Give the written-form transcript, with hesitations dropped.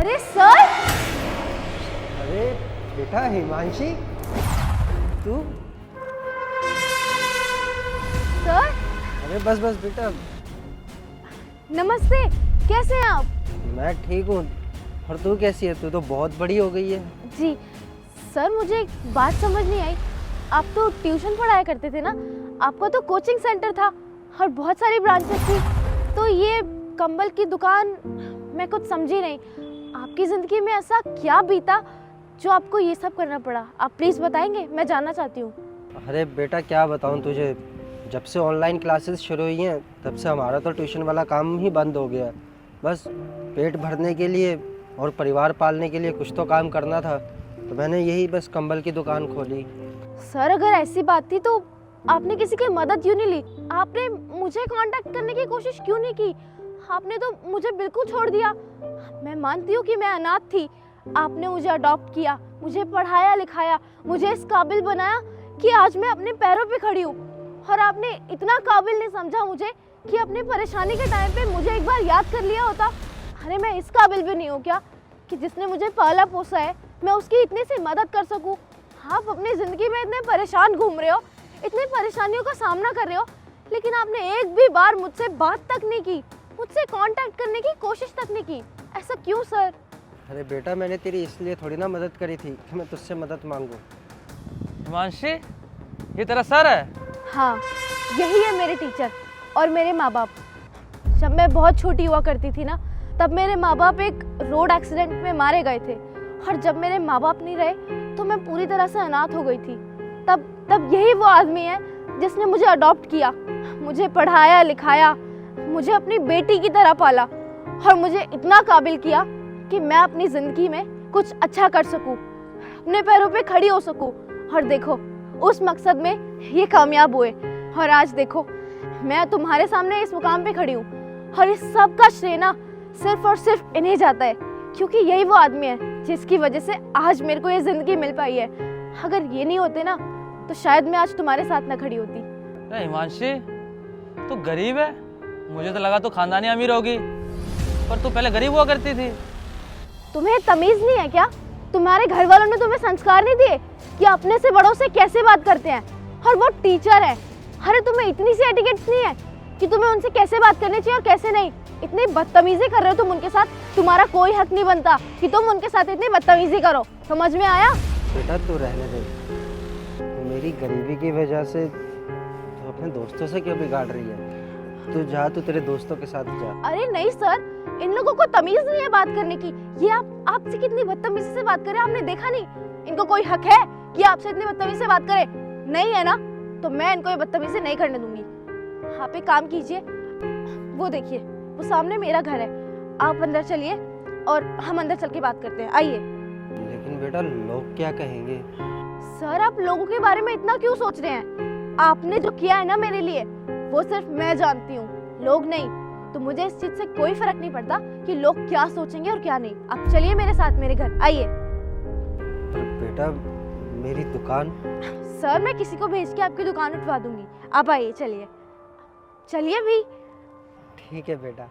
अरे सर! अरे बेटा हिमांशी, तू? सर! अरे बस बस बेटा। नमस्ते, कैसे हैं आप? मैं ठीक हूँ, और तू कैसी है? तू तो बहुत बड़ी हो गई है। जी सर, मुझे एक बात समझ नहीं आई। आप तो ट्यूशन पढ़ाया करते थे ना, आपका तो कोचिंग सेंटर था और बहुत सारी ब्रांचेस थी, तो ये कंबल की दुकान मैं कुछ समझी नहीं। आपकी ज़िंदगी में ऐसा क्या बीता जो आपको ये सब करना पड़ा? आप प्लीज़ बताएंगे, मैं जानना चाहती हूँ। अरे बेटा क्या बताऊँ तुझे, जब से ऑनलाइन क्लासेस शुरू हुई हैं तब से हमारा तो ट्यूशन वाला काम ही बंद हो गया। बस पेट भरने के लिए और परिवार पालने के लिए कुछ तो काम करना था, तो मैंने यही बस कंबल की दुकान खोली। सर अगर ऐसी बात थी तो आपने किसी की मदद क्यों नहीं ली? आपने मुझे कांटेक्ट करने की कोशिश क्यों नहीं की? आपने तो मुझे बिल्कुल छोड़ दिया। मैं मानती हूँ कि मैं अनाथ थी, आपने मुझे अडॉप्ट किया, मुझे पढ़ाया लिखाया, मुझे इस काबिल बनाया कि आज मैं अपने पैरों पे खड़ी हूँ। और आपने इतना काबिल नहीं समझा मुझे कि अपनी परेशानी के टाइम पे मुझे एक बार याद कर लिया होता। अरे मैं इस काबिल भी नहीं हूँ क्या कि जिसने मुझे पाला पोसा है मैं उसकी इतनी सी मदद कर सकूँ? आप अपनी ज़िंदगी में इतने परेशान घूम रहे हो, इतनी परेशानियों का सामना कर रहे हो, लेकिन आपने एक भी बार मुझसे बात तक नहीं की, मुझसे कांटेक्ट करने की कोशिश तक नहीं की। ऐसा क्यों सर? अरे बेटा मैंने तेरी इसलिए थोड़ी ना मदद करी थी कि मैं तुझसे मदद मांगूं। हिमांशी, ये तेरा सर है? हाँ, यही है मेरे टीचर और मेरे माँ बाप। जब मैं बहुत छोटी हुआ करती थी ना, तब मेरे माँ बाप एक रोड एक्सीडेंट में मारे गए थे, और जब मेरे माँ बाप नहीं रहे तो मैं पूरी तरह से अनाथ हो गई थी। तब यही वो आदमी है जिसने मुझे अडॉप्ट किया, मुझे पढ़ाया लिखाया, मुझे अपनी बेटी की तरह पाला और मुझे इतना काबिल किया कि मैं अपनी ज़िंदगी में कुछ अच्छा कर सकूं, अपने पैरों पे खड़ी हो सकूं। और देखो उस मकसद में ये कामयाब हुए, और आज देखो मैं तुम्हारे सामने इस मुकाम पे खड़ी हूँ। और इस सब का श्रेय ना सिर्फ और सिर्फ इन्हें जाता है, क्योंकि यही वो आदमी है जिसकी वजह से आज मेरे को ये ज़िंदगी मिल पाई है। अगर ये नहीं होते ना तो शायद मैं आज तुम्हारे साथ ना खड़ी होती। अरे हिमांशी, तू गरीब है? मुझे तो लगा तू खानदानी अमीर होगी, पर तू पहले गरीब हुआ करती थी। तुम्हें तमीज़ नहीं है क्या? तुम्हारे घर वालों ने तुम्हें संस्कार नहीं दिए कि अपने से बड़ों से कैसे बात करते हैं? और वो टीचर है, अरे तुम्हें इतनी सी एटिकेट्स नहीं है कि तुम्हें उनसे कैसे बात करनी चाहिए और कैसे नहीं? इतनी बदतमीजी कर रहे हो तुम उनके साथ, तुम्हारा कोई हक नहीं बनता कि तुम उनके साथ इतनी बदतमीजी करो। समझ में आया? बेटा तू रहने दे, मेरी गरीबी की वजह से तू अपने दोस्तों से क्यों बिगाड़ रही है? तू जा, तू तेरे दोस्तों के साथ जा। अरे नहीं सर, इन लोगों को तमीज नहीं है बात करने की। ये आपसे कितनी बदतमीजी से बात करे, आपने देखा नहीं? इनको कोई हक है कि आपसे इतनी बदतमीजी से बात करे? नहीं है ना, तो मैं इनको ये बदतमीजी नहीं करने दूंगी। आप एक काम कीजिए, वो देखिए वो सामने मेरा घर है, आप अंदर चलिए और हम अंदर चल के बात करते हैं। आइए। लेकिन बेटा लोग क्या कहेंगे? सर आप लोगों के बारे में इतना क्यों सोच रहे हैं? आपने जो किया है ना मेरे लिए, वो सिर्फ मैं जानती हूँ, लोग नहीं। तो मुझे इस चीज से कोई फर्क नहीं पड़ता कि लोग क्या सोचेंगे और क्या नहीं। आप चलिए मेरे साथ मेरे घर, आइए। पर बेटा मेरी दुकान? सर मैं किसी को भेज के आपकी दुकान उठवा दूंगी, आप आइए। चलिए चलिए भी। ठीक है बेटा।